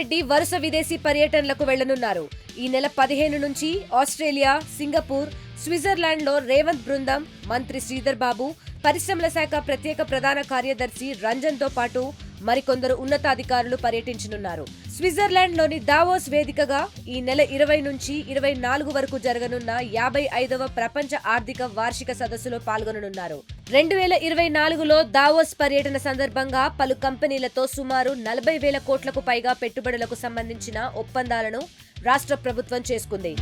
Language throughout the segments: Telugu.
రెడ్డి వరుస విదేశీ పర్యటనలకు వెళ్లనున్నారు. ఈ నెల 15 నుంచి ఆస్ట్రేలియా, సింగపూర్, స్విట్జర్లాండ్లో రేవంత్ బృందం, మంత్రి శ్రీధర్ బాబు, పరిశ్రమల శాఖ ప్రత్యేక ప్రధాన కార్యదర్శి రంజన్తో పాటు మరికొందరు ఉన్నతాధికారులు పర్యటించనున్నారు. స్విట్జర్లాండ్లోని దావోస్ వేదికగా ఈ నెల 20 నుంచి 24 వరకు జరగనున్న 55వ ప్రపంచ ఆర్థిక వార్షిక సదస్సులో పాల్గొననున్నారు. 2024లో దావోస్ పర్యటన సందర్భంగా పలు కంపెనీలతో సుమారు 40,000 కోట్లకు పైగా పెట్టుబడులకు సంబంధించిన ఒప్పందాలను రాష్ట్ర ప్రభుత్వం చేసుకుంది.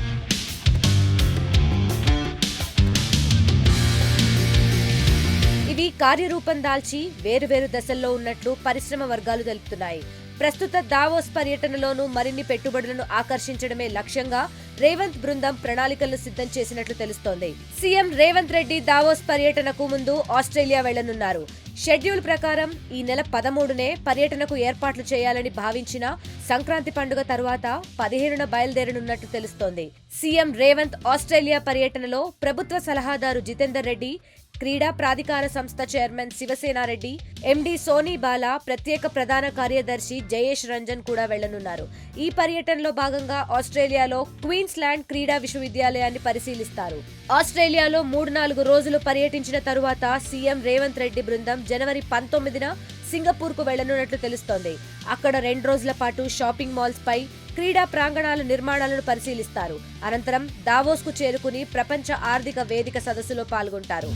ఇవి కార్యరూపం దాల్చి వేరువేరు దశల్లో ఉన్నట్లు పరిశ్రమ వర్గాలు తెలుపుతున్నాయి. ప్రస్తుత దావోస్ పర్యటనలోనూ మరిన్ని పెట్టుబడులను ఆకర్షించడమే లక్ష్యంగా రేవంత్ బృందం ప్రణాళికలను సిద్ధం చేసినట్లు తెలుస్తోంది. సీఎం రేవంత్ రెడ్డి దావోస్ పర్యటనకు ముందు ఆస్ట్రేలియా వెళ్లనున్నారు. షెడ్యూల్ ప్రకారం ఈ నెల 13నే పర్యటనకు ఏర్పాట్లు చేయాలని భావించిన సంక్రాంతి పండుగ తరువాత 15న బయలుదేరనున్నట్లు తెలుస్తోంది. సీఎం రేవంత్ ఆస్ట్రేలియా పర్యటనలో ప్రభుత్వ సలహాదారు జితేందర్ రెడ్డి, క్రీడా ప్రాధికార సంస్థ చైర్మన్ శివసేనారెడ్డి, ఎండీ సోనీ బాలా, ప్రత్యేక ప్రధాన కార్యదర్శి జయేష్ రంజన్ కూడా వెళ్లనున్నారు. ఈ పర్యటనలో భాగంగా ఆస్ట్రేలియాలో క్వీన్స్లాండ్ క్రీడా విశ్వవిద్యాలయాన్ని పరిశీలిస్తారు. ఆస్ట్రేలియాలో 3-4 రోజులు పర్యటించిన తరువాత సీఎం రేవంత్ రెడ్డి బృందం జనవరి 19న సింగపూర్ కు వెళ్లనున్నట్లు తెలుస్తోంది. అక్కడ 2 రోజుల పాటు షాపింగ్ మాల్స్ పై, క్రీడా ప్రాంగణాల నిర్మాణాలను పరిశీలిస్తారు. అనంతరం దావోస్ కు చేరుకుని ప్రపంచ ఆర్థిక వేదిక సదస్సులో పాల్గొంటారు.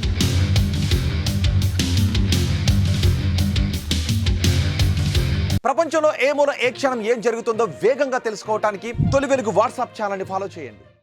ప్రపంచంలో ఏ మూల ఏ క్షణం ఏం జరుగుతుందో వేగంగా తెలుసుకోవడానికి తొలి వెలుగు వాట్సాప్ ఛానల్ని ఫాలో చేయండి.